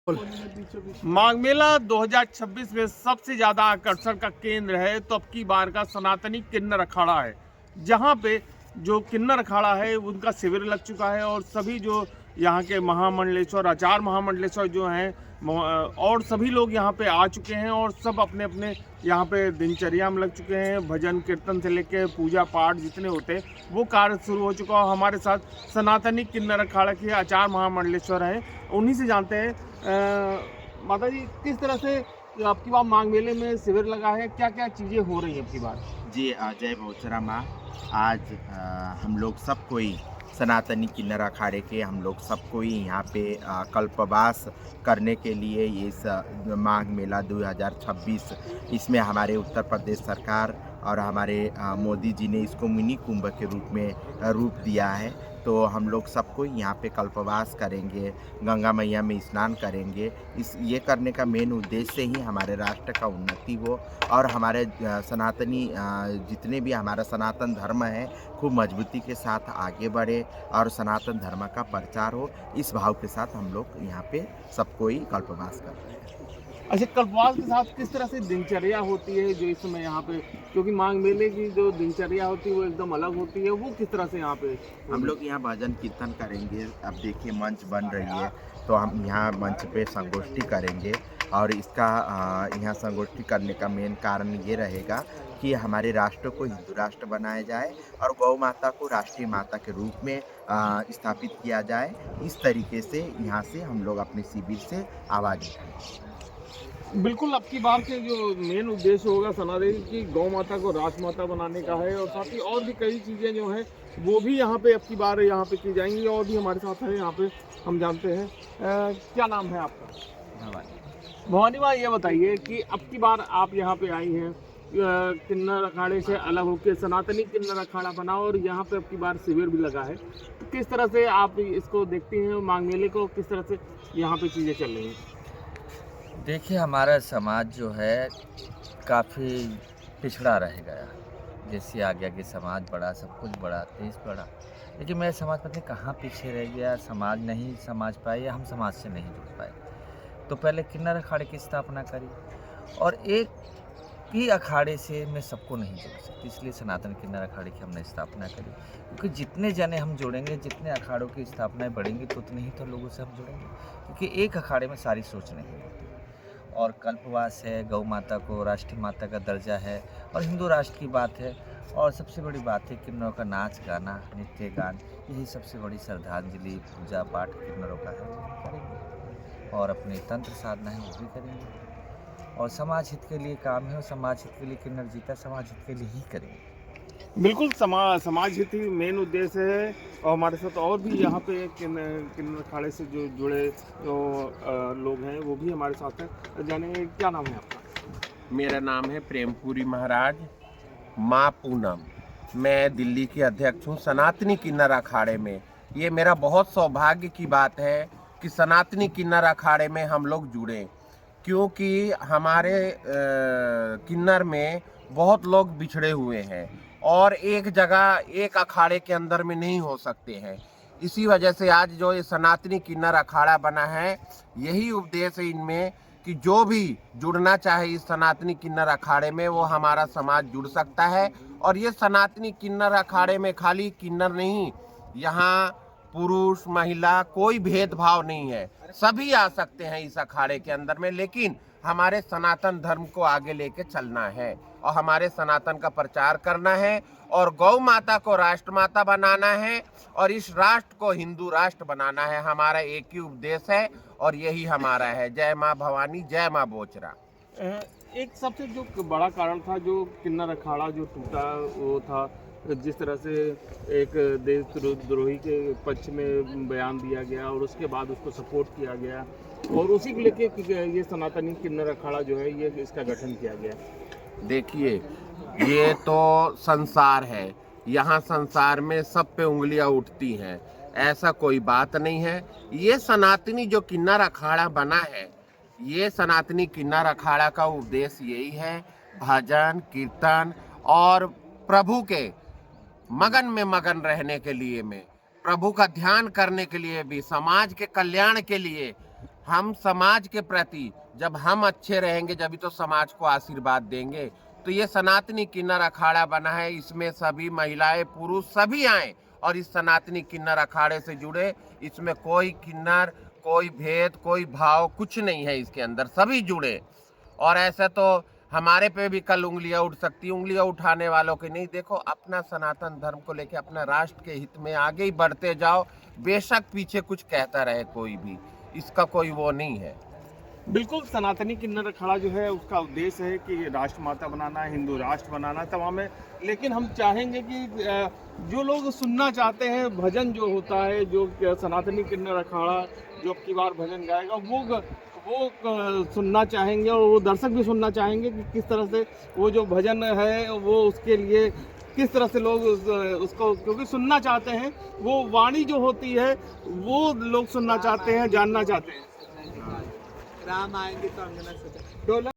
माघ मेला 2026 में सबसे ज्यादा आकर्षण का केंद्र है तो अब की बार का सनातनी किन्नर अखाड़ा है, जहां पे जो किन्नर अखाड़ा है उनका शिविर लग चुका है और सभी जो यहाँ के महामंडलेश्वर आचार्य महामंडलेश्वर जो हैं और सभी लोग यहाँ पे आ चुके हैं और सब अपने अपने यहाँ पे दिनचर्या में लग चुके हैं। भजन कीर्तन से लेके पूजा पाठ जितने होते हैं वो कार्य शुरू हो चुका है। हमारे साथ सनातनी किन्नर अखाड़ा के आचार्य महामंडलेश्वर हैं, उन्हीं से जानते हैं। माता जी, किस तरह से आपकी बार माघ मेले में शिविर लगा है, क्या क्या चीज़ें हो रही हैं आपकी बार? जी, जय बहुचरा माँ। आज हम लोग सब कोई सनातनी किन्नर अखाड़े के हम लोग सब कोई यहाँ पे कल्पवास करने के लिए इस माघ मेला 2026 इसमें हमारे उत्तर प्रदेश सरकार और हमारे मोदी जी ने इसको मिनी कुंभ के रूप में रूप दिया है। तो हम लोग सबको यहाँ पे कल्पवास करेंगे, गंगा मैया में स्नान करेंगे। ये करने का मेन उद्देश्य ही हमारे राष्ट्र का उन्नति हो और हमारे सनातनी जितने भी हमारा सनातन धर्म है खूब मजबूती के साथ आगे बढ़े और सनातन धर्म का प्रचार हो। इस भाव के साथ हम लोग यहाँ पे सब कोई कल्पवास कर रहे हैं। अच्छा, कल्पवास के साथ किस तरह से दिनचर्या होती है जो इस समय यहाँ पे, क्योंकि माघ मेले की जो दिनचर्या होती है वो एकदम अलग होती है, वो किस तरह से यहाँ पे? हम लोग यहाँ भजन कीर्तन करेंगे। अब देखिए मंच बन रही है तो हम यहाँ मंच पे संगोष्ठी करेंगे और इसका यहाँ संगोष्ठी करने का मेन कारण ये रहेगा कि हमारे राष्ट्र को हिंदू राष्ट्र बनाया जाए और गौ माता को राष्ट्रीय माता के रूप में स्थापित किया जाए। इस तरीके से यहाँ से हम लोग अपने शिविर से आवाज़ उठाएंगे। बिल्कुल, अब की बार के जो मेन उद्देश्य होगा सनातनी की गौ माता को राजमाता बनाने का है और साथ ही और भी कई चीज़ें जो हैं वो भी यहाँ पे अब की बार यहाँ पे की जाएंगी। और भी हमारे साथ है यहाँ पे, हम जानते हैं। क्या नाम है आपका? भवानी। भवानी माँ, ये बताइए कि अब की बार आप यहाँ पे आई हैं किन्नर अखाड़े से अलग होकर सनातनी किन्नर अखाड़ा बना और यहाँ पे अब की बार शिविर भी लगा है, तो किस तरह से आप इसको देखती हैं माघ मेले को, किस तरह से यहाँ पे चीज़ें चल रही हैं? देखिए, हमारा समाज जो है काफ़ी पिछड़ा रह गया। जैसे आगे आगे समाज बढ़ा, सब कुछ बढ़ा, देश बढ़ा, लेकिन मेरा समाज पता नहीं कहाँ पीछे रह गया। समाज नहीं समझ पाए या हम समाज से नहीं जुड़ पाए। तो पहले किन्नर अखाड़े की स्थापना करी और एक ही अखाड़े से मैं सबको नहीं जोड़ सकती, इसलिए सनातन किन्नर अखाड़े की हमने स्थापना करी। क्योंकि जितने जने हम जोड़ेंगे, जितने अखाड़ों की स्थापनाएँ बढ़ेंगी तो उतने ही तो लोगों से हम जुड़ेंगे, क्योंकि एक अखाड़े में सारी सोच नहीं होती। और कल्पवास है, गौ माता को राष्ट्रीय माता का दर्जा है और हिंदू राष्ट्र की बात है। और सबसे बड़ी बात है किन्नरों का नाच गाना, नृत्य गान, यही सबसे बड़ी श्रद्धांजलि पूजा पाठ किन्नरों का है, वो करेंगे। और अपनी तंत्र साधना है वो भी करेंगे और समाज हित के लिए काम है और समाज हित के लिए किन्नर जीता, समाज हित के लिए ही करेंगे। बिल्कुल, समाज हित ही मेन उद्देश्य है। और हमारे साथ और भी यहाँ पे किन्नर अखाड़े से जो जुड़े जो लोग हैं वो भी हमारे साथ हैं। जानेंगे, क्या नाम है आपका? मेरा नाम है प्रेमपुरी महाराज। माँ पूनम, मैं दिल्ली के अध्यक्ष हूँ सनातनी किन्नर अखाड़े में। ये मेरा बहुत सौभाग्य की बात है कि सनातनी किन्नर अखाड़े में हम लोग जुड़े, क्योंकि हमारे किन्नर में बहुत लोग बिछड़े हुए हैं और एक जगह एक अखाड़े के अंदर में नहीं हो सकते हैं। इसी वजह से आज जो ये सनातनी किन्नर अखाड़ा बना है, यही उपदेश है इनमें कि जो भी जुड़ना चाहे इस सनातनी किन्नर अखाड़े में वो हमारा समाज जुड़ सकता है। और ये सनातनी किन्नर अखाड़े में खाली किन्नर नहीं, यहाँ पुरुष महिला कोई भेदभाव नहीं है, सभी आ सकते हैं इस अखाड़े के अंदर में। लेकिन हमारे सनातन धर्म को आगे लेके चलना है और हमारे सनातन का प्रचार करना है और गौ माता को राष्ट्रमाता बनाना है और इस राष्ट्र को हिंदू राष्ट्र बनाना है। हमारा एक ही उपदेश है और यही हमारा है। जय माँ भवानी, जय माँ बोचरा। एक सबसे जो बड़ा कारण था जो किन्नर अखाड़ा जो टूटा वो था, जिस तरह से एक देशद्रोही के पक्ष में बयान दिया गया और उसके बाद उसको सपोर्ट किया गया और उसी को लेके ये सनातनी किन्नर अखाड़ा जो है ये इसका गठन किया गया। देखिए, ये तो संसार है, यहाँ संसार में सब पे उंगलियां उठती हैं, ऐसा कोई बात नहीं है। ये सनातनी जो किन्नर अखाड़ा बना है, ये सनातनी किन्नर अखाड़ा का उद्देश्य यही है, भजन कीर्तन और प्रभु के मगन में मगन रहने के लिए, में प्रभु का ध्यान करने के लिए भी, समाज के कल्याण के लिए हम समाज के प्रति जब हम अच्छे रहेंगे जब तो समाज को आशीर्वाद देंगे। तो ये सनातनी किन्नर अखाड़ा बना है, इसमें सभी महिलाएं पुरुष सभी आए और इस सनातनी किन्नर अखाड़े से जुड़े। इसमें कोई किन्नर, कोई भेद, कोई भाव कुछ नहीं है इसके अंदर, सभी जुड़े। और ऐसा तो हमारे पे भी कल उंगलियां उठ सकती, उंगलियां उठाने वालों की नहीं। देखो, अपना सनातन धर्म को लेके अपना राष्ट्र के हित में आगे ही बढ़ते जाओ, बेशक पीछे कुछ कहता रहे कोई भी, इसका कोई वो नहीं है। बिल्कुल, सनातनी किन्नर अखाड़ा जो है उसका उद्देश्य है कि राष्ट्रमाता बनाना है, हिंदू राष्ट्र बनाना है, तमाम है। लेकिन हम चाहेंगे कि जो लोग सुनना चाहते हैं भजन जो होता है, जो सनातनी किन्नर अखाड़ा जो अब की बार भजन गाएगा वो सुनना चाहेंगे, और वो दर्शक भी सुनना चाहेंगे कि किस तरह से वो जो भजन है वो उसके लिए किस तरह से लोग उसको क्योंकि सुनना चाहते हैं, वो वाणी जो होती है वो लोग सुनना चाहते हैं, जानना चाहते हैं। राम आएंगे तो अंगना सजा।